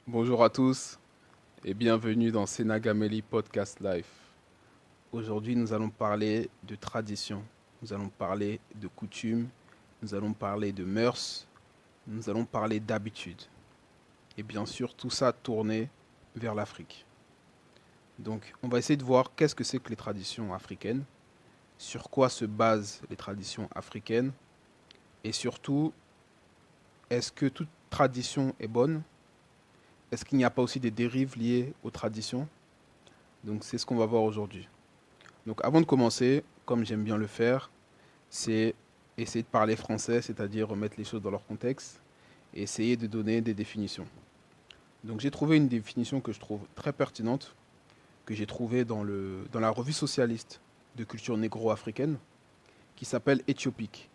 Bonjour à tous et bienvenue dans Senagameli Podcast Live. Aujourd'hui, nous allons parler de tradition, nous allons parler de coutumes, nous allons parler de mœurs, nous allons parler d'habitudes. Et bien sûr, tout ça tourné vers l'Afrique. Donc, on va essayer de voir qu'est-ce que c'est que les traditions africaines, sur quoi se basent les traditions africaines et surtout, est-ce que toute tradition est bonne? Est-ce qu'il n'y a pas aussi des dérives liées aux traditions? Donc, c'est ce qu'on va voir aujourd'hui. Donc avant de commencer, comme j'aime bien le faire, c'est essayer de parler français, c'est-à-dire remettre les choses dans leur contexte, et essayer de donner des définitions. Donc j'ai trouvé une définition que je trouve très pertinente, que j'ai trouvée dans la revue socialiste de culture négro-africaine, qui s'appelle Éthiopique.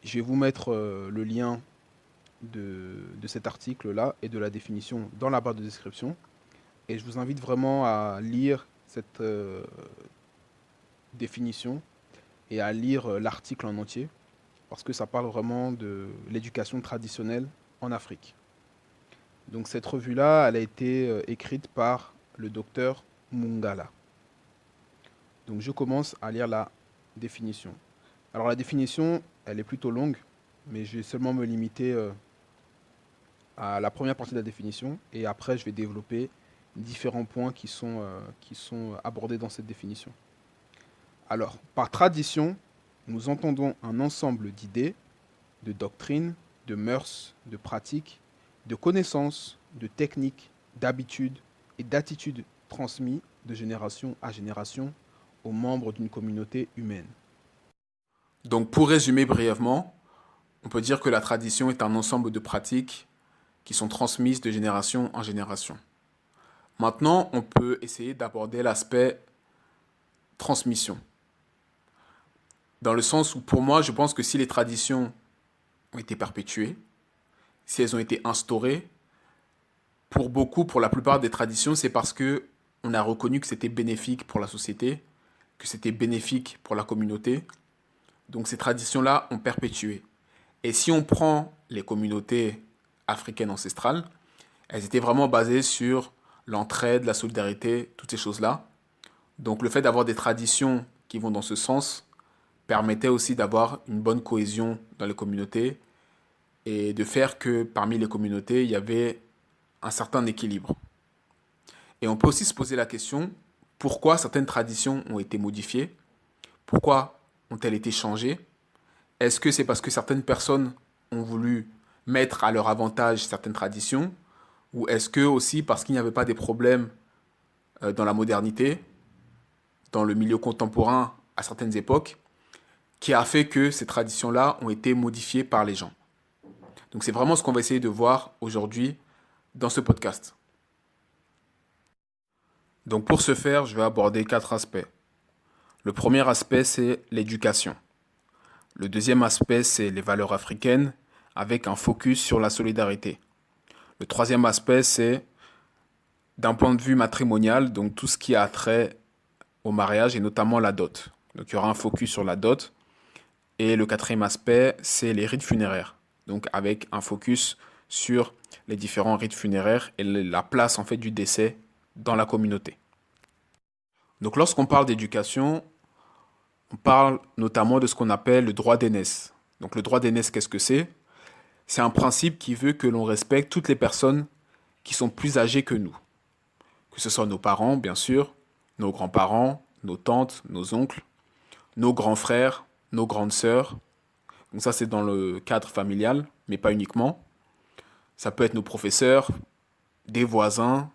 Je vais vous mettre le lien de cet article-là et de la définition dans la barre de description. Et je vous invite vraiment à lire cette définition et à lire l'article en entier, parce que ça parle vraiment de l'éducation traditionnelle en Afrique. Donc cette revue-là, elle a été écrite par le docteur Mungala. Donc je commence à lire la définition. Alors la définition, elle est plutôt longue, mais je vais seulement me limiter à la première partie de la définition, et après je vais développer différents points qui sont abordés dans cette définition. Alors, par tradition, nous entendons un ensemble d'idées, de doctrines, de mœurs, de pratiques, de connaissances, de techniques, d'habitudes et d'attitudes transmis de génération à génération aux membres d'une communauté humaine. Donc pour résumer brièvement, on peut dire que la tradition est un ensemble de pratiques qui sont transmises de génération en génération. Maintenant, on peut essayer d'aborder l'aspect transmission. Dans le sens où pour moi, je pense que si les traditions ont été perpétuées, si elles ont été instaurées, pour beaucoup, pour la plupart des traditions, c'est parce que on a reconnu que c'était bénéfique pour la société, que c'était bénéfique pour la communauté. Donc ces traditions-là ont perpétué. Et si on prend les communautés africaines ancestrales, elles étaient vraiment basées sur l'entraide, la solidarité, toutes ces choses-là. Donc le fait d'avoir des traditions qui vont dans ce sens permettait aussi d'avoir une bonne cohésion dans les communautés et de faire que parmi les communautés, il y avait un certain équilibre. Et on peut aussi se poser la question, pourquoi certaines traditions ont été modifiées? Pourquoi ont-elles été changées? Est-ce que c'est parce que certaines personnes ont voulu mettre à leur avantage certaines traditions? Ou est-ce que aussi parce qu'il n'y avait pas des problèmes dans la modernité, dans le milieu contemporain à certaines époques, qui a fait que ces traditions-là ont été modifiées par les gens? Donc c'est vraiment ce qu'on va essayer de voir aujourd'hui dans ce podcast. Donc pour ce faire, je vais aborder quatre aspects. Le premier aspect, c'est l'éducation. Le deuxième aspect, c'est les valeurs africaines, avec un focus sur la solidarité. Le troisième aspect, c'est d'un point de vue matrimonial, donc tout ce qui a trait au mariage et notamment la dot. Donc il y aura un focus sur la dot. Et le quatrième aspect, c'est les rites funéraires. Donc avec un focus sur les différents rites funéraires et la place en fait du décès dans la communauté. Donc lorsqu'on parle d'éducation, on parle notamment de ce qu'on appelle le droit d'aînesse. Donc le droit d'aînesse, qu'est-ce que c'est? C'est un principe qui veut que l'on respecte toutes les personnes qui sont plus âgées que nous. Que ce soit nos parents, bien sûr, nos grands-parents, nos tantes, nos oncles, nos grands frères, nos grandes sœurs. Donc ça, c'est dans le cadre familial, mais pas uniquement. Ça peut être nos professeurs, des voisins,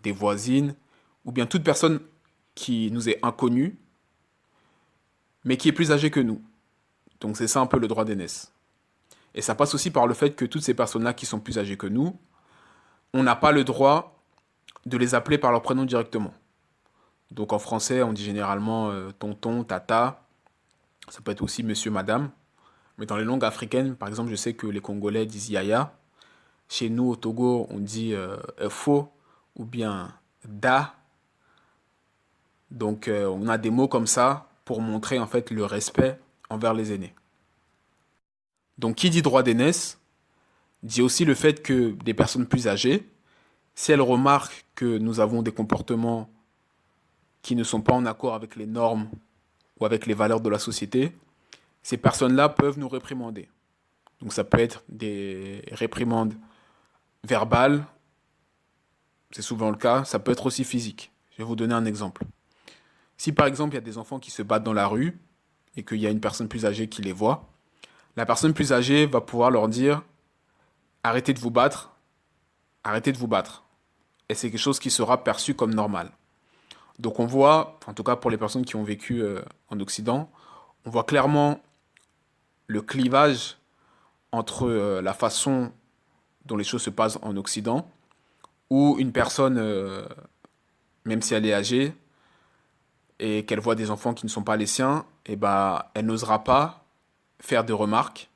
des voisines, ou bien toute personne qui nous est inconnue, mais qui est plus âgée que nous. Donc c'est ça un peu le droit d'aînesse. Et ça passe aussi par le fait que toutes ces personnes-là qui sont plus âgées que nous, on n'a pas le droit de les appeler par leur prénom directement. Donc en français, on dit généralement tonton, tata. Ça peut être aussi monsieur, madame. Mais dans les langues africaines, par exemple, je sais que les Congolais disent yaya. Chez nous, au Togo, on dit fo ou bien da. Donc on a des mots comme ça pour montrer en fait le respect envers les aînés. Donc qui dit droit d'aînesse dit aussi le fait que des personnes plus âgées Si elles remarquent que nous avons des comportements qui ne sont pas en accord avec les normes ou avec les valeurs de la société, ces personnes-là peuvent nous réprimander. Donc ça peut être des réprimandes verbales, c'est souvent le cas, ça peut être aussi physique. Je vais vous donner un exemple. Si par exemple il y a des enfants qui se battent dans la rue et qu'il y a une personne plus âgée qui les voit, la personne plus âgée va pouvoir leur dire arrêtez de vous battre, arrêtez de vous battre. Et c'est quelque chose qui sera perçu comme normal. Donc on voit, en tout cas pour les personnes qui ont vécu en Occident, on voit clairement le clivage entre la façon dont les choses se passent en Occident, où une personne, même si elle est âgée, et qu'elle voit des enfants qui ne sont pas les siens, et ben, elle n'osera pas faire de remarques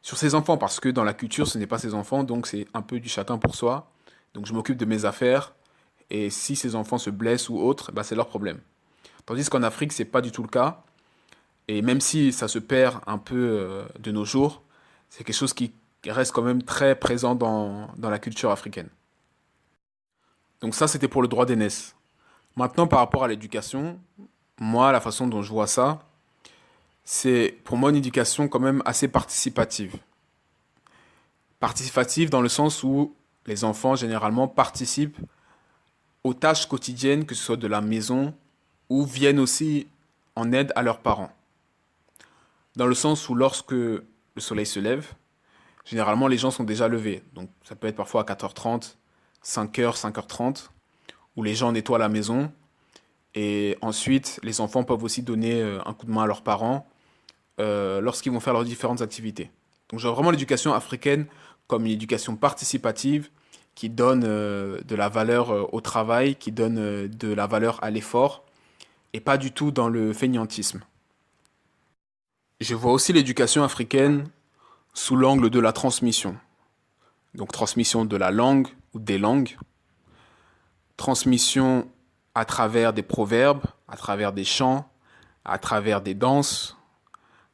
sur ses enfants, parce que dans la culture, ce n'est pas ses enfants, donc c'est un peu du chacun pour soi. Donc je m'occupe de mes affaires, et si ces enfants se blessent ou autre, ben, c'est leur problème. Tandis qu'en Afrique, c'est pas du tout le cas, et même si ça se perd un peu de nos jours, c'est quelque chose qui reste quand même très présent dans la culture africaine. Donc ça, c'était pour le droit d'aînesse. Maintenant, par rapport à l'éducation, moi, la façon dont je vois ça, c'est pour moi une éducation quand même assez participative. Participative dans le sens où les enfants, généralement, participent aux tâches quotidiennes, que ce soit de la maison, ou viennent aussi en aide à leurs parents. Dans le sens où lorsque le soleil se lève, généralement les gens sont déjà levés. Donc ça peut être parfois à 4h30, 5h, 5h30, où les gens nettoient la maison. Et ensuite, les enfants peuvent aussi donner un coup de main à leurs parents lorsqu'ils vont faire leurs différentes activités. Donc je vois vraiment l'éducation africaine comme une éducation participative qui donne de la valeur au travail, qui donne de la valeur à l'effort, et pas du tout dans le fainéantisme. Je vois aussi l'éducation africaine sous l'angle de la transmission. Donc transmission de la langue ou des langues, transmission à travers des proverbes, à travers des chants, à travers des danses,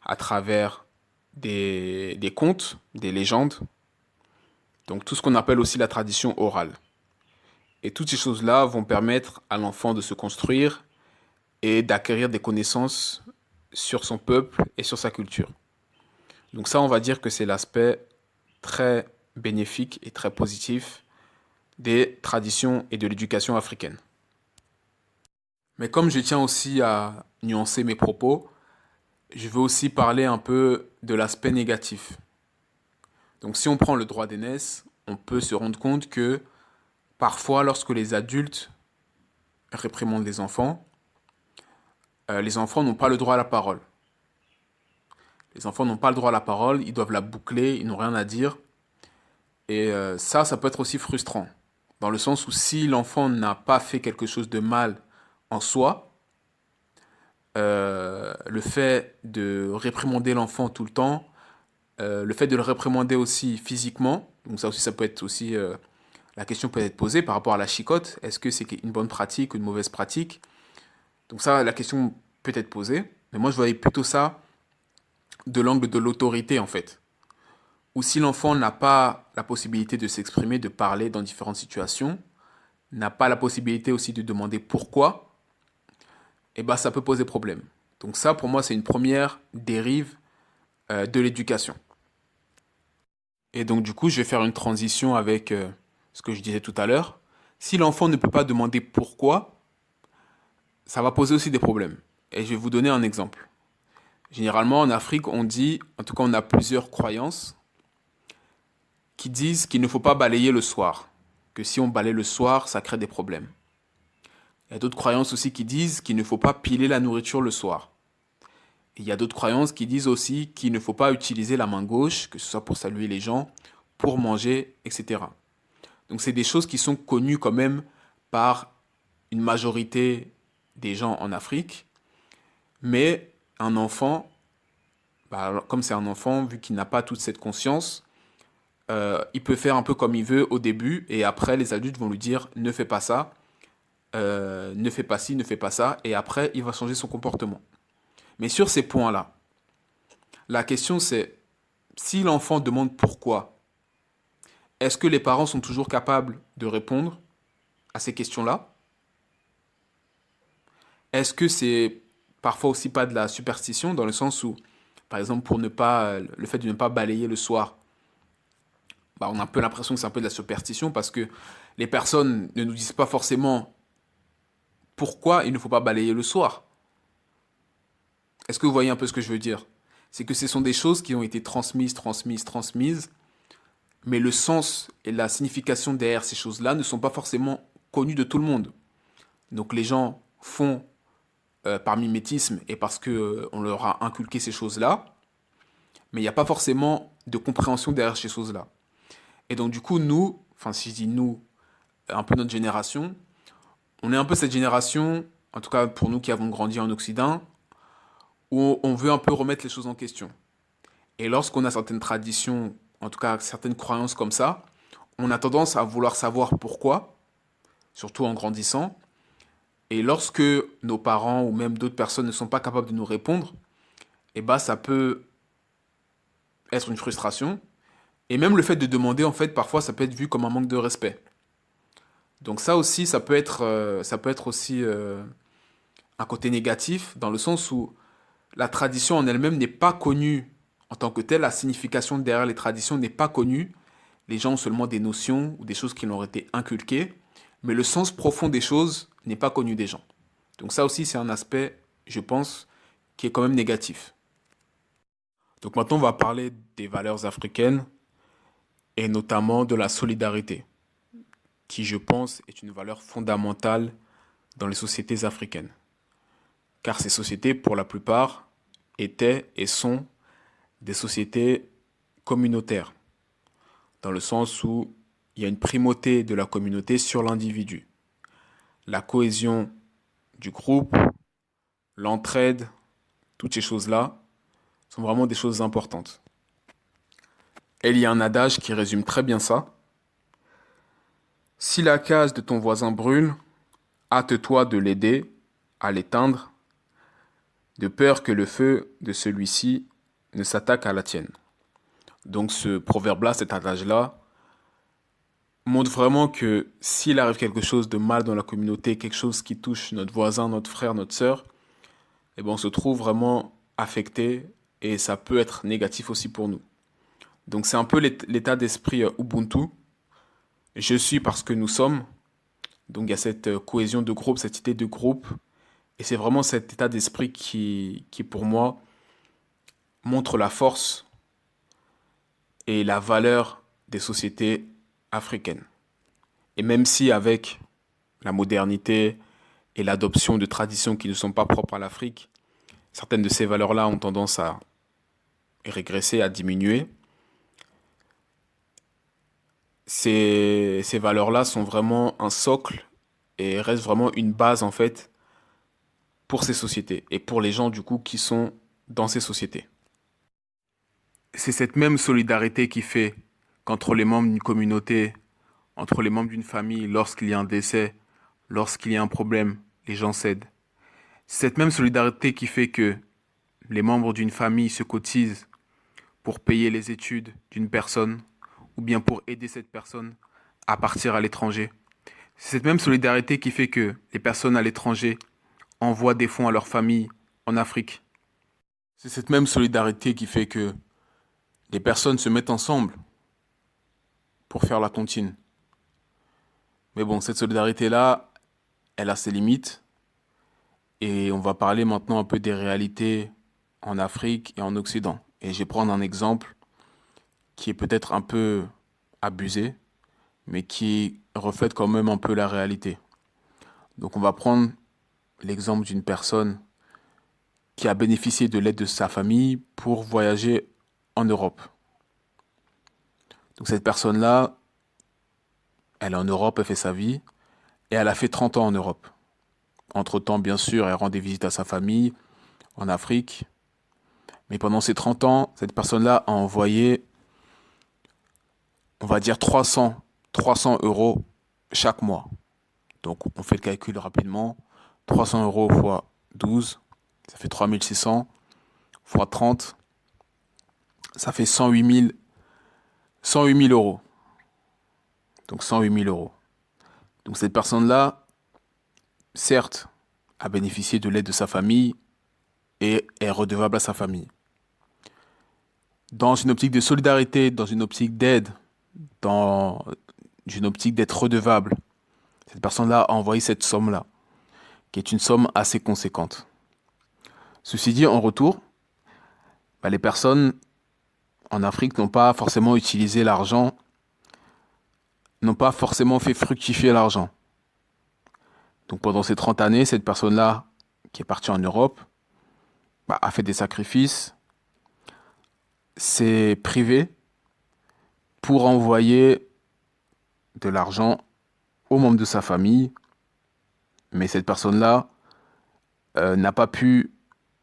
à travers des contes, des légendes. Donc tout ce qu'on appelle aussi la tradition orale. Et toutes ces choses-là vont permettre à l'enfant de se construire et d'acquérir des connaissances sur son peuple et sur sa culture. Donc ça, on va dire que c'est l'aspect très bénéfique et très positif des traditions et de l'éducation africaine. Mais comme je tiens aussi à nuancer mes propos, je veux aussi parler un peu de l'aspect négatif. Donc si on prend le droit d'aînesse, on peut se rendre compte que parfois lorsque les adultes réprimandent les enfants n'ont pas le droit à la parole. Les enfants n'ont pas le droit à la parole, ils doivent la boucler, ils n'ont rien à dire. Et ça peut être aussi frustrant. Dans le sens où si l'enfant n'a pas fait quelque chose de mal en soi, le fait de réprimander l'enfant tout le temps, le fait de le réprimander aussi physiquement, donc ça aussi ça peut être aussi, la question peut être posée par rapport à la chicotte, est-ce que c'est une bonne pratique ou une mauvaise pratique? Donc ça, la question peut être posée, mais moi je voyais plutôt ça de l'angle de l'autorité en fait. Ou si l'enfant n'a pas la possibilité de s'exprimer, de parler dans différentes situations, n'a pas la possibilité aussi de demander pourquoi, eh ben ça peut poser problème. Donc ça, pour moi, c'est une première dérive de l'éducation. Et donc du coup, je vais faire une transition avec ce que je disais tout à l'heure. Si l'enfant ne peut pas demander pourquoi, ça va poser aussi des problèmes. Et je vais vous donner un exemple. Généralement, en Afrique, on dit, en tout cas, on a plusieurs croyances qui disent qu'il ne faut pas balayer le soir. Que si on balaye le soir, ça crée des problèmes. Il y a d'autres croyances aussi qui disent qu'il ne faut pas piler la nourriture le soir. Et il y a d'autres croyances qui disent aussi qu'il ne faut pas utiliser la main gauche, que ce soit pour saluer les gens, pour manger, etc. Donc c'est des choses qui sont connues quand même par une majorité des gens en Afrique. Mais un enfant, bah, comme c'est un enfant, vu qu'il n'a pas toute cette conscience, il peut faire un peu comme il veut au début, et après les adultes vont lui dire ne fais pas ça, ne fais pas ci, ne fais pas ça, et après il va changer son comportement. Mais sur ces points-là, la question c'est si l'enfant demande pourquoi, Est-ce que les parents sont toujours capables de répondre à ces questions-là? Est-ce que c'est parfois aussi pas de la superstition dans le sens où, par exemple, le fait de ne pas balayer le soir, bah, on a un peu l'impression que c'est un peu de la superstition parce que les personnes ne nous disent pas forcément pourquoi il ne faut pas balayer le soir. Est-ce que vous voyez un peu ce que je veux dire? C'est que ce sont des choses qui ont été transmises, mais le sens et la signification derrière ces choses-là ne sont pas forcément connus de tout le monde. Donc les gens font par mimétisme et parce que on leur a inculqué ces choses-là, mais il n'y a pas forcément de compréhension derrière ces choses-là. Et donc du coup, nous, enfin si je dis nous, un peu notre génération, on est un peu cette génération, en tout cas pour nous qui avons grandi en Occident, où on veut un peu remettre les choses en question. Et lorsqu'on a certaines traditions, en tout cas certaines croyances comme ça, on a tendance à vouloir savoir pourquoi, surtout en grandissant. Et lorsque nos parents ou même d'autres personnes ne sont pas capables de nous répondre, eh ben ça peut être une frustration. Et même le fait de demander, en fait, parfois, ça peut être vu comme un manque de respect. Donc ça aussi, ça peut être aussi un côté négatif, dans le sens où la tradition en elle-même n'est pas connue en tant que telle, la signification derrière les traditions n'est pas connue. Les gens ont seulement des notions ou des choses qui leur ont été inculquées, mais le sens profond des choses n'est pas connu des gens. Donc ça aussi, c'est un aspect, je pense, qui est quand même négatif. Donc maintenant, on va parler des valeurs africaines et notamment de la solidarité, qui, je pense, est une valeur fondamentale dans les sociétés africaines. Car ces sociétés, pour la plupart, étaient et sont des sociétés communautaires, dans le sens où il y a une primauté de la communauté sur l'individu. La cohésion du groupe, l'entraide, toutes ces choses-là sont vraiment des choses importantes. Et il y a un adage qui résume très bien ça. Si la case de ton voisin brûle, hâte-toi de l'aider à l'éteindre, de peur que le feu de celui-ci ne s'attaque à la tienne. Donc ce proverbe-là, cet adage-là, montre vraiment que s'il arrive quelque chose de mal dans la communauté, quelque chose qui touche notre voisin, notre frère, notre sœur, eh ben on se trouve vraiment affecté et ça peut être négatif aussi pour nous. Donc c'est un peu l'état d'esprit Ubuntu. Je suis parce que nous sommes. Donc il y a cette cohésion de groupe, cette idée de groupe. Et c'est vraiment cet état d'esprit qui pour moi, montre la force et la valeur des sociétés africaines. Et même si avec la modernité et l'adoption de traditions qui ne sont pas propres à l'Afrique, certaines de ces valeurs-là ont tendance à régresser, à diminuer, ces valeurs-là sont vraiment un socle et restent vraiment une base en fait pour ces sociétés et pour les gens du coup qui sont dans ces sociétés. C'est cette même solidarité qui fait qu'entre les membres d'une communauté, entre les membres d'une famille, lorsqu'il y a un décès, lorsqu'il y a un problème, les gens s'aident. C'est cette même solidarité qui fait que les membres d'une famille se cotisent pour payer les études d'une personne ou bien pour aider cette personne à partir à l'étranger. C'est cette même solidarité qui fait que les personnes à l'étranger envoient des fonds à leur famille en Afrique. C'est cette même solidarité qui fait que les personnes se mettent ensemble pour faire la tontine. Mais bon, cette solidarité-là, elle a ses limites. Et on va parler maintenant un peu des réalités en Afrique et en Occident. Et je vais prendre un exemple qui est peut-être un peu abusé, mais qui reflète quand même un peu la réalité. Donc on va prendre l'exemple d'une personne qui a bénéficié de l'aide de sa famille pour voyager en Europe. Donc cette personne-là, elle est en Europe, elle fait sa vie, et elle a fait 30 ans en Europe. Entre-temps, bien sûr, elle rend des visites à sa famille en Afrique. Mais pendant ces 30 ans, cette personne-là a envoyé, on va dire, 300 euros chaque mois. Donc on fait le calcul rapidement. 300 euros fois 12, ça fait 3600 fois 30, ça fait 108 000 euros. Donc 108 000 euros. Donc cette personne-là, certes, a bénéficié de l'aide de sa famille et est redevable à sa famille. Dans une optique de solidarité, dans une optique d'aide, dans une optique d'être redevable, cette personne-là a envoyé cette somme-là, qui est une somme assez conséquente. Ceci dit, en retour, les personnes en Afrique n'ont pas forcément utilisé l'argent, n'ont pas forcément fait fructifier l'argent. Donc pendant ces 30 années, cette personne-là, qui est partie en Europe, a fait des sacrifices, s'est privée pour envoyer de l'argent aux membres de sa famille. Mais cette personne-là n'a pas pu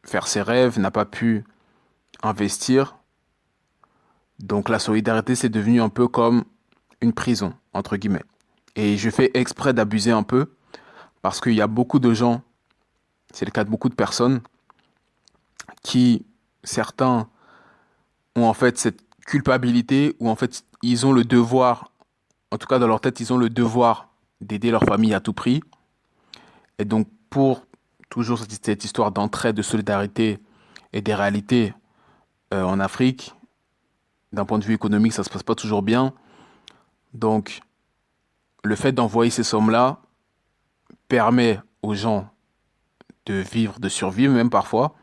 faire ses rêves, n'a pas pu investir. Donc la solidarité, c'est devenu un peu comme une prison, entre guillemets. Et je fais exprès d'abuser un peu, parce qu'il y a beaucoup de gens, c'est le cas de beaucoup de personnes, qui, certains, ont en fait cette culpabilité, où en fait ils ont le devoir, en tout cas dans leur tête, ils ont le devoir d'aider leur famille à tout prix. Et donc pour toujours cette histoire d'entraide, de solidarité et des réalités en Afrique, d'un point de vue économique, ça ne se passe pas toujours bien. Donc le fait d'envoyer ces sommes-là permet aux gens de vivre, de survivre même parfois.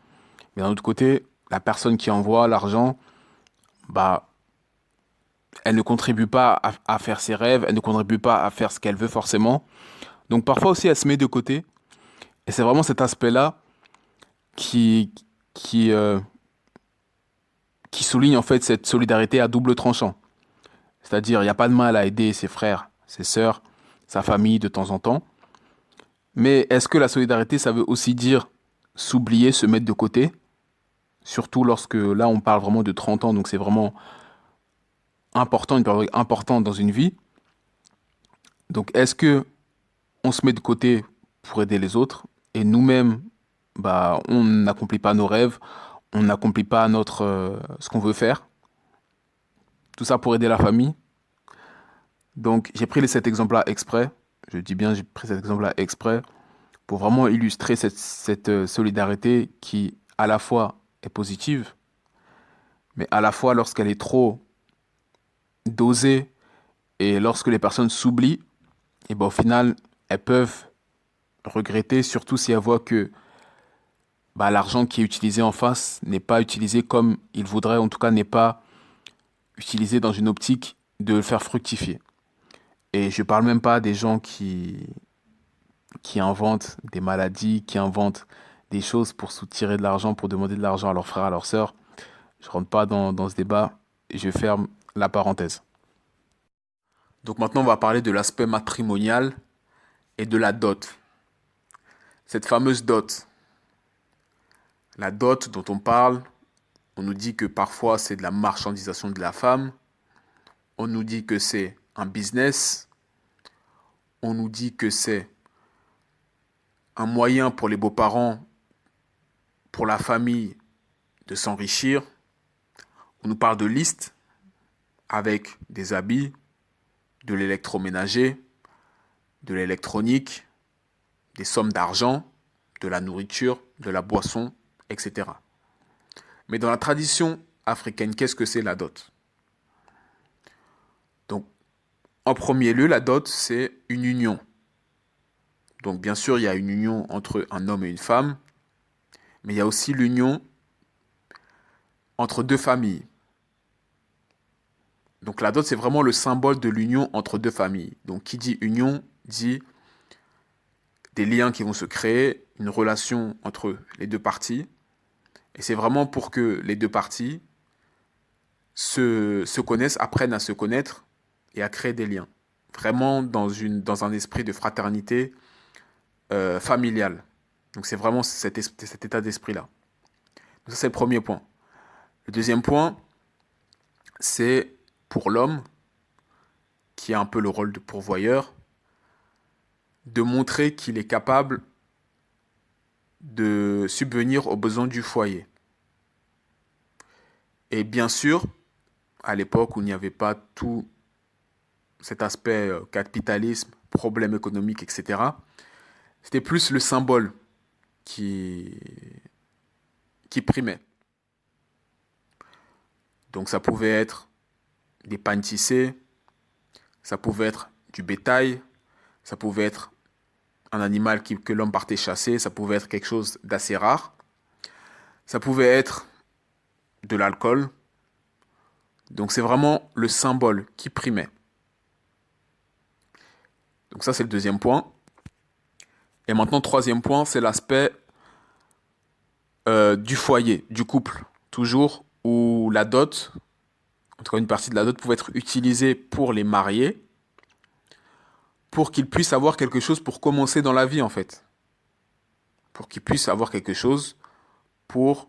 Mais d'un autre côté, la personne qui envoie l'argent, elle ne contribue pas à faire ses rêves, elle ne contribue pas à faire ce qu'elle veut forcément. Donc parfois aussi, elle se met de côté. Et c'est vraiment cet aspect-là qui, qui, euh, qui souligne en fait cette solidarité à double tranchant. C'est-à-dire, il n'y a pas de mal à aider ses frères, ses sœurs, sa famille de temps en temps. Mais est-ce que la solidarité, ça veut aussi dire s'oublier, se mettre de côté? Surtout lorsque là, on parle vraiment de 30 ans, donc c'est vraiment important, une période importante dans une vie. Donc est-ce que on se met de côté pour aider les autres et nous-mêmes, on n'accomplit pas nos rêves, on n'accomplit pas ce qu'on veut faire? Tout ça pour aider la famille. Donc j'ai pris cet exemple-là exprès. Je dis bien, j'ai pris cet exemple-là exprès pour vraiment illustrer cette solidarité qui, à la fois, est positive, mais à la fois, lorsqu'elle est trop dosée et lorsque les personnes s'oublient, et au final, elles peuvent regretter, surtout si elles voient que l'argent qui est utilisé en face n'est pas utilisé comme ils voudraient, en tout cas n'est pas utilisé dans une optique de le faire fructifier. Et je parle même pas des gens qui inventent des maladies, qui inventent des choses pour soutirer de l'argent, pour demander de l'argent à leurs frères, à leurs sœurs. Je rentre pas dans ce débat et je ferme la parenthèse. Donc maintenant, on va parler de l'aspect matrimonial et de la dot. Cette fameuse dot. La dot dont on parle, on nous dit que parfois c'est de la marchandisation de la femme. On nous dit que c'est un business. On nous dit que c'est un moyen pour les beaux-parents, pour la famille, de s'enrichir. On nous parle de listes avec des habits, de l'électroménager, de l'électronique, des sommes d'argent, de la nourriture, de la boisson, etc. Mais dans la tradition africaine, qu'est-ce que c'est la dot? Donc, en premier lieu, la dot, c'est une union. Donc, bien sûr, il y a une union entre un homme et une femme, mais il y a aussi l'union entre deux familles. Donc, la dot, c'est vraiment le symbole de l'union entre deux familles. Donc, qui dit union, dit des liens qui vont se créer, une relation entre les deux parties. Et c'est vraiment pour que les deux parties se connaissent, apprennent à se connaître et à créer des liens. Vraiment dans un esprit de fraternité familiale. Donc c'est vraiment cet état d'esprit-là. Donc ça, c'est le premier point. Le deuxième point, c'est pour l'homme, qui a un peu le rôle de pourvoyeur, de montrer qu'il est capable de subvenir aux besoins du foyer. Et bien sûr, à l'époque où il n'y avait pas tous cet aspect capitalisme, problème économique, etc., c'était plus le symbole qui, qui primait. Donc ça pouvait être des pagnes tissées, ça pouvait être du bétail, ça pouvait être un animal que l'homme partait chasser, ça pouvait être quelque chose d'assez rare, ça pouvait être de l'alcool. Donc c'est vraiment le symbole qui primait. Donc ça c'est le deuxième point. Et maintenant, troisième point, c'est l'aspect du foyer, du couple. Toujours où la dot, en tout cas une partie de la dot, pouvait être utilisée pour les mariés, pour qu'ils puissent avoir quelque chose pour commencer dans la vie en fait. Pour qu'ils puissent avoir quelque chose pour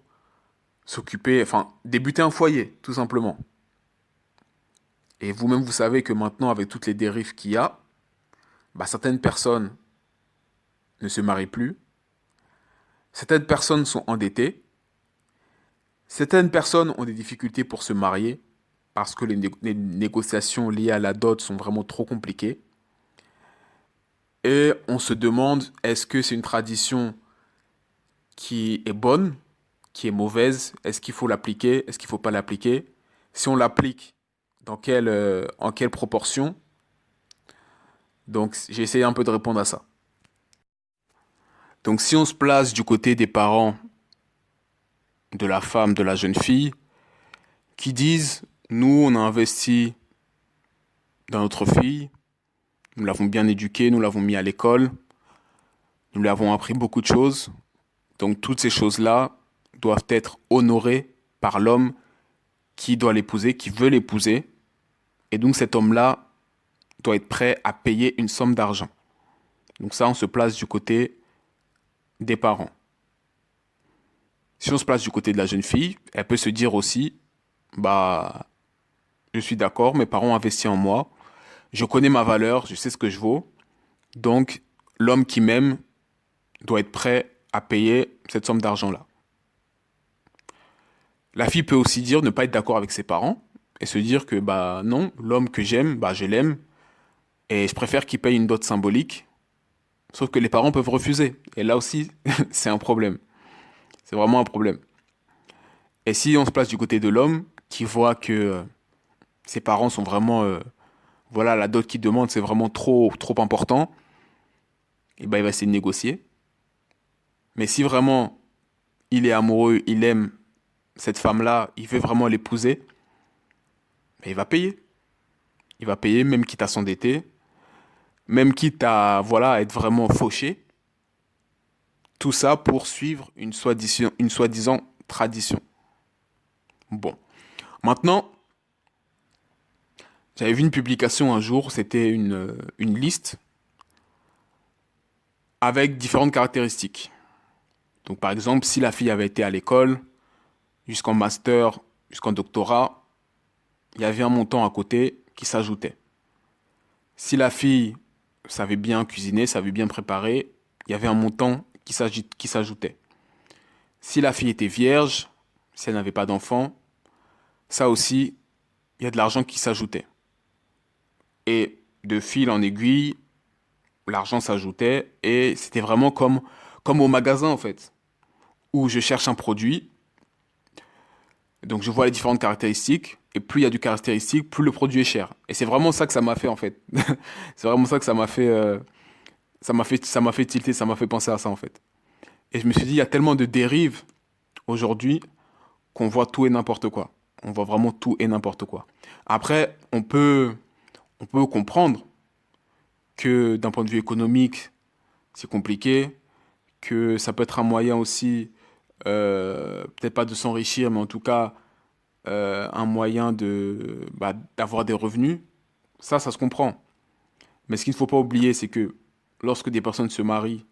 s'occuper, enfin, débuter un foyer, tout simplement. Et vous-même, vous savez que maintenant, avec toutes les dérives qu'il y a, bah, certaines personnes ne se marient plus, certaines personnes sont endettées, certaines personnes ont des difficultés pour se marier parce que les négociations liées à la dot sont vraiment trop compliquées. Et on se demande, est-ce que c'est une tradition qui est bonne, qui est mauvaise? Est-ce qu'il faut l'appliquer? Est-ce qu'il ne faut pas l'appliquer? Si on l'applique, en quelle proportion? Donc j'ai essayé un peu de répondre à ça. Donc si on se place du côté des parents de la femme, de la jeune fille, qui disent, nous on a investi dans notre fille, nous l'avons bien éduquée, nous l'avons mis à l'école, nous lui avons appris beaucoup de choses, donc toutes ces choses-là doivent être honorées par l'homme qui doit l'épouser, qui veut l'épouser, et donc cet homme-là doit être prêt à payer une somme d'argent. Donc ça, on se place du côté des parents. Si on se place du côté de la jeune fille, elle peut se dire aussi, bah, je suis d'accord, mes parents ont investi en moi, je connais ma valeur, je sais ce que je vaux, donc l'homme qui m'aime doit être prêt à payer cette somme d'argent-là. La fille peut aussi dire ne pas être d'accord avec ses parents et se dire que bah non, l'homme que j'aime, bah je l'aime et je préfère qu'il paye une dot symbolique. Sauf que les parents peuvent refuser et là aussi c'est un problème. C'est vraiment un problème. Et si on se place du côté de l'homme qui voit que ses parents sont vraiment voilà, la dot qu'il demande c'est vraiment trop important, et ben il va essayer de négocier. Mais si vraiment il est amoureux, il aime cette femme-là, il veut vraiment l'épouser, ben il va payer. Il va payer même quitte à s'endetter, même quitte à voilà, être vraiment fauché. Tout ça pour suivre une soi-disant tradition. Bon. Maintenant, j'avais vu une publication un jour, c'était une liste avec différentes caractéristiques. Donc par exemple, si la fille avait été à l'école, jusqu'en master, jusqu'en doctorat, il y avait un montant à côté qui s'ajoutait. Si la fille savait bien cuisiner, savait bien préparer, il y avait un montant qui s'ajoutait. Si la fille était vierge, si elle n'avait pas d'enfant, ça aussi, il y a de l'argent qui s'ajoutait. Et de fil en aiguille, l'argent s'ajoutait et c'était vraiment comme au magasin en fait, où je cherche un produit, donc je vois les différentes caractéristiques, et plus il y a du caractéristique, plus le produit est cher. Et c'est vraiment ça que ça m'a fait en fait. C'est vraiment ça que ça m'a fait tilter, ça m'a fait penser à ça en fait. Et je me suis dit, il y a tellement de dérives aujourd'hui qu'on voit tout et n'importe quoi. On voit vraiment tout et n'importe quoi. Après, on peut comprendre que d'un point de vue économique, c'est compliqué, que ça peut être un moyen aussi, peut-être pas de s'enrichir, mais en tout cas, un moyen d'avoir des revenus. Ça se comprend. Mais ce qu'il ne faut pas oublier, c'est que lorsque des personnes se marient,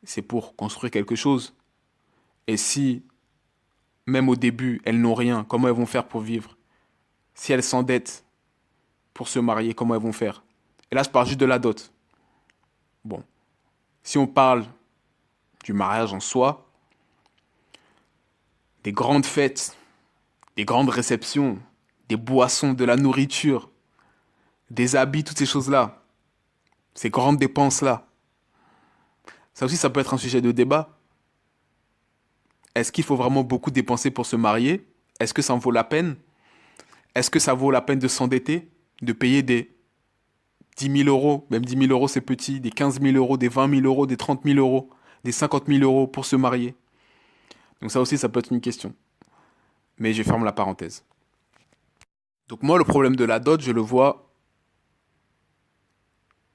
c'est pour construire quelque chose. Et si, même au début, elles n'ont rien, comment elles vont faire pour vivre? Si elles s'endettent pour se marier, comment elles vont faire? Et là, je parle juste de la dot. Bon, si on parle du mariage en soi, des grandes fêtes, des grandes réceptions, des boissons, de la nourriture, des habits, toutes ces choses-là, ces grandes dépenses-là. Ça aussi, ça peut être un sujet de débat. Est-ce qu'il faut vraiment beaucoup dépenser pour se marier? Est-ce que ça en vaut la peine? Est-ce que ça vaut la peine de s'endetter? De payer des 10 000 euros, même 10 000 euros c'est petit, des 15 000 euros, des 20 000 euros, des 30 000 euros, des 50 000 euros pour se marier? Donc ça aussi, ça peut être une question. Mais je ferme la parenthèse. Donc moi, le problème de la dot, je le vois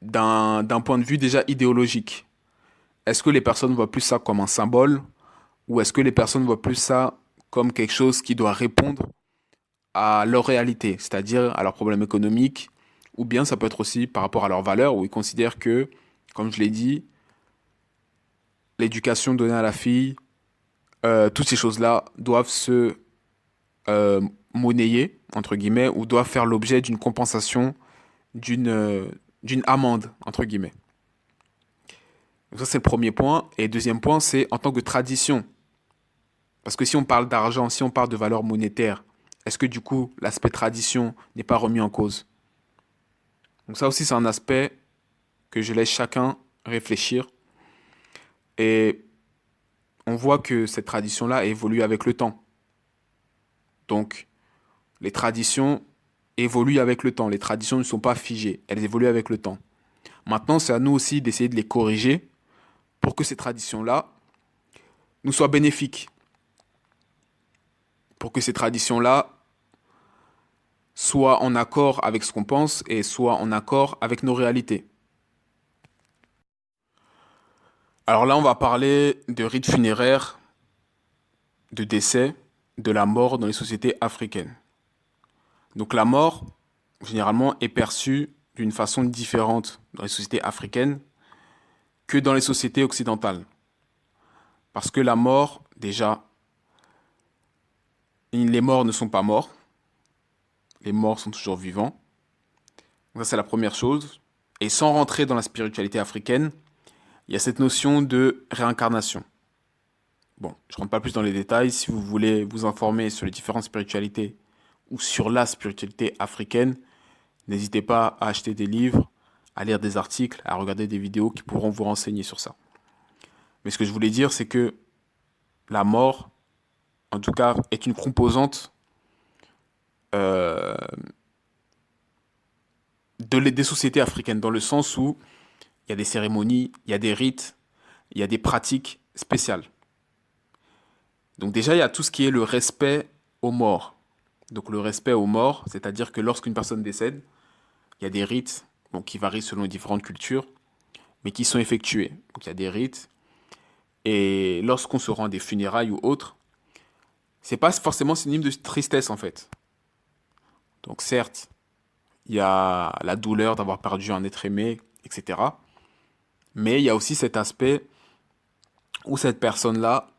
d'un point de vue déjà idéologique. Est-ce que les personnes voient plus ça comme un symbole ou est-ce que les personnes voient plus ça comme quelque chose qui doit répondre à leur réalité, c'est-à-dire à leurs problèmes économiques, ou bien ça peut être aussi par rapport à leurs valeurs, où ils considèrent que, comme je l'ai dit, l'éducation donnée à la fille, toutes ces choses-là doivent se monnayer, entre guillemets, ou doivent faire l'objet d'une compensation, d'une amende, entre guillemets. Donc ça, c'est le premier point. Et le deuxième point, c'est en tant que tradition. Parce que si on parle d'argent, si on parle de valeur monétaire, est-ce que du coup, l'aspect tradition n'est pas remis en cause? Donc ça aussi, c'est un aspect que je laisse chacun réfléchir. Et on voit que cette tradition-là évolue avec le temps. Donc, les traditions évoluent avec le temps. Les traditions ne sont pas figées. Elles évoluent avec le temps. Maintenant, c'est à nous aussi d'essayer de les corriger pour que ces traditions-là nous soient bénéfiques. Pour que ces traditions-là soient en accord avec ce qu'on pense et soient en accord avec nos réalités. Alors là, on va parler de rites funéraires, de décès, de la mort dans les sociétés africaines. Donc la mort, généralement, est perçue d'une façon différente dans les sociétés africaines que dans les sociétés occidentales. Parce que la mort, déjà, les morts ne sont pas morts, les morts sont toujours vivants. Donc ça, c'est la première chose. Et sans rentrer dans la spiritualité africaine, il y a cette notion de réincarnation. Bon, je ne rentre pas plus dans les détails. Si vous voulez vous informer sur les différentes spiritualités ou sur la spiritualité africaine, n'hésitez pas à acheter des livres, à lire des articles, à regarder des vidéos qui pourront vous renseigner sur ça. Mais ce que je voulais dire, c'est que la mort, en tout cas, est une composante euh, des sociétés africaines, dans le sens où il y a des cérémonies, il y a des rites, il y a des pratiques spéciales. Donc déjà, il y a tout ce qui est le respect aux morts. Donc le respect aux morts, c'est-à-dire que lorsqu'une personne décède, il y a des rites qui varient selon les différentes cultures, mais qui sont effectués. Donc il y a des rites. Et lorsqu'on se rend à des funérailles ou autres, c'est pas forcément synonyme de tristesse en fait. Donc certes, il y a la douleur d'avoir perdu un être aimé, etc. Mais il y a aussi cet aspect où cette personne-là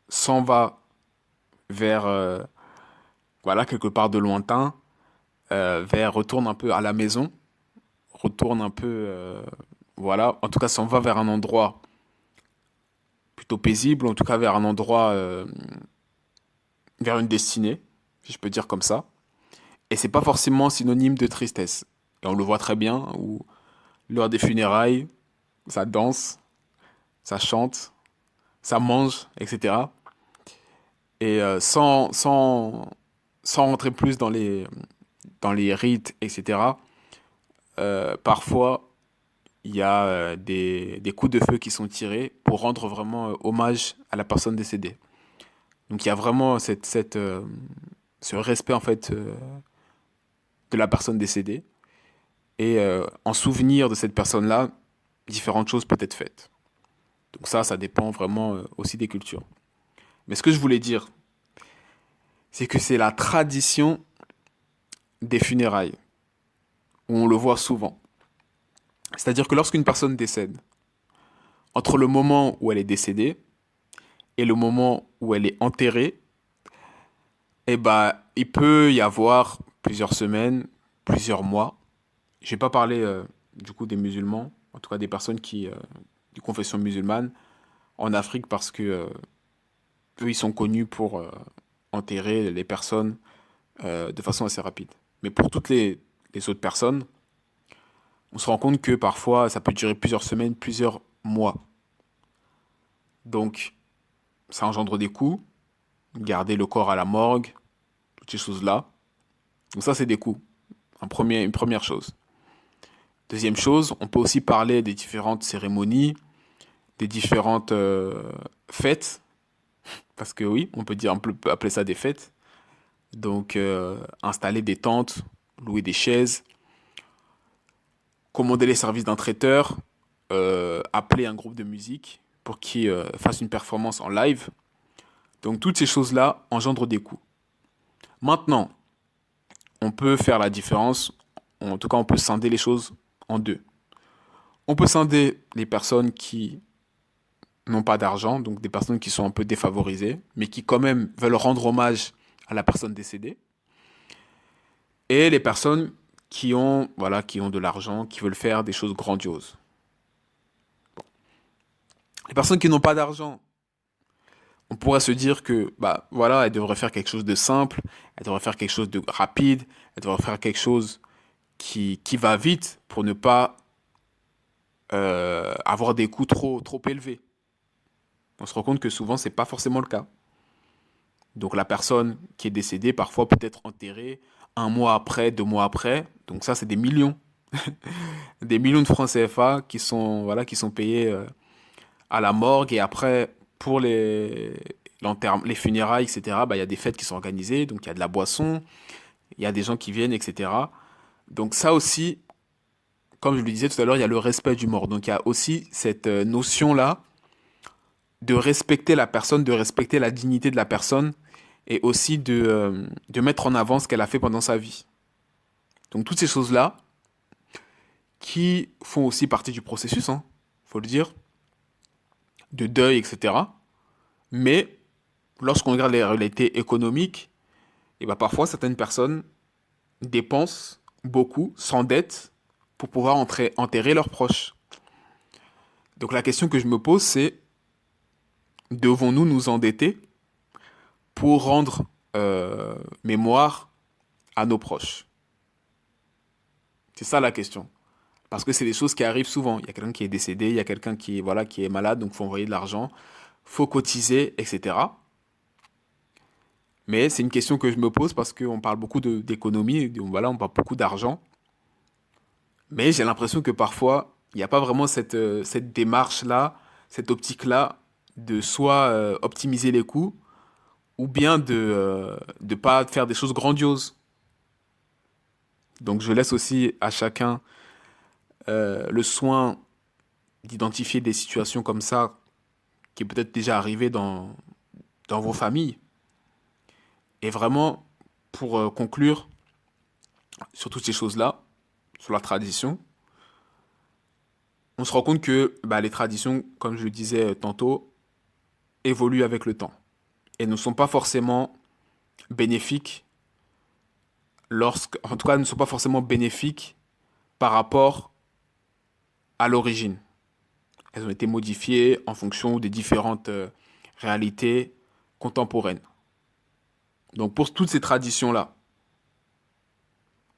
s'en va vers, voilà, quelque part de lointain, retourne un peu à la maison, retourne un peu, voilà, en tout cas s'en va vers un endroit plutôt paisible, en tout cas vers un endroit, vers une destinée, si je peux dire comme ça. Et c'est pas forcément synonyme de tristesse. Et on le voit très bien, où lors des funérailles, ça danse, ça chante, ça mange, etc. Et sans rentrer plus dans les rites, etc., parfois, il y a des coups de feu qui sont tirés pour rendre vraiment hommage à la personne décédée. Donc il y a vraiment ce respect en fait de la personne décédée. Et en souvenir de cette personne-là, différentes choses peuvent être faites. Donc ça dépend vraiment aussi des cultures. Mais ce que je voulais dire, c'est que c'est la tradition des funérailles, où on le voit souvent. C'est-à-dire que lorsqu'une personne décède, entre le moment où elle est décédée et le moment où elle est enterrée, eh ben, il peut y avoir plusieurs semaines, plusieurs mois. Je vais pas parler du coup des musulmans, en tout cas des personnes qui de confession musulmane en Afrique parce que eux ils sont connus pour enterrer les personnes de façon assez rapide. Mais pour toutes les autres personnes, on se rend compte que parfois ça peut durer plusieurs semaines, plusieurs mois. Donc ça engendre des coûts, garder le corps à la morgue, toutes ces choses-là. Donc ça c'est des coûts, une première chose. Deuxième chose, on peut aussi parler des différentes cérémonies, des différentes fêtes, parce que oui, on peut appeler ça des fêtes. Donc installer des tentes, louer des chaises, commander les services d'un traiteur, appeler un groupe de musique pour qu'il fasse une performance en live. Donc toutes ces choses-là engendrent des coûts. Maintenant, on peut faire la différence, en tout cas on peut scinder les choses en deux. On peut scinder les personnes qui n'ont pas d'argent, donc des personnes qui sont un peu défavorisées, mais qui quand même veulent rendre hommage à la personne décédée, et les personnes qui ont de l'argent, qui veulent faire des choses grandioses. Les personnes qui n'ont pas d'argent, on pourrait se dire que, elles devraient faire quelque chose de simple, elles devraient faire quelque chose de rapide, elles devraient faire quelque chose qui va vite pour ne pas avoir des coûts trop élevés. On se rend compte que souvent, c'est pas forcément le cas. Donc la personne qui est décédée, parfois peut être enterrée 1 mois après, 2 mois après. Donc ça, c'est des millions. Des millions de francs CFA qui sont payés à la morgue. Et après, pour les funérailles, etc., il y a des fêtes qui sont organisées. Donc il y a de la boisson, il y a des gens qui viennent, etc. Donc ça aussi, comme je le disais tout à l'heure, il y a le respect du mort. Donc il y a aussi cette notion-là de respecter la personne, de respecter la dignité de la personne et aussi de mettre en avant ce qu'elle a fait pendant sa vie. Donc toutes ces choses-là qui font aussi partie du processus, faut le dire, de deuil, etc. Mais lorsqu'on regarde les réalités économiques, parfois certaines personnes dépensent beaucoup, s'endettent pour pouvoir enterrer leurs proches. Donc la question que je me pose, c'est devons-nous nous endetter pour rendre mémoire à nos proches? C'est ça la question. Parce que c'est des choses qui arrivent souvent. Il y a quelqu'un qui est décédé, il y a quelqu'un qui est malade, donc il faut envoyer de l'argent, faut cotiser, etc. Mais c'est une question que je me pose parce qu'on parle beaucoup d'économie, on parle beaucoup d'argent. Mais j'ai l'impression que parfois, il n'y a pas vraiment cette démarche-là, cette optique-là de soit optimiser les coûts ou bien de ne pas faire des choses grandioses. Donc je laisse aussi à chacun le soin d'identifier des situations comme ça qui est peut-être déjà arrivé dans vos familles. Et vraiment, pour conclure sur toutes ces choses-là, sur la tradition, on se rend compte que les traditions, comme je le disais tantôt, évoluent avec le temps et ne sont pas forcément bénéfiques en tout cas, ne sont pas forcément bénéfiques par rapport à l'origine. Elles ont été modifiées en fonction des différentes réalités contemporaines. Donc pour toutes ces traditions-là,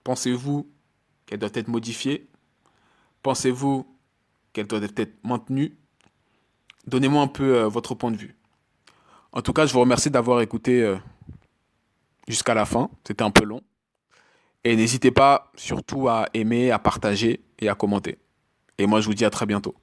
pensez-vous qu'elles doivent être modifiées? Pensez-vous qu'elles doivent être maintenues? Donnez-moi un peu votre point de vue. En tout cas, je vous remercie d'avoir écouté jusqu'à la fin. C'était un peu long. Et n'hésitez pas surtout à aimer, à partager et à commenter. Et moi, je vous dis à très bientôt.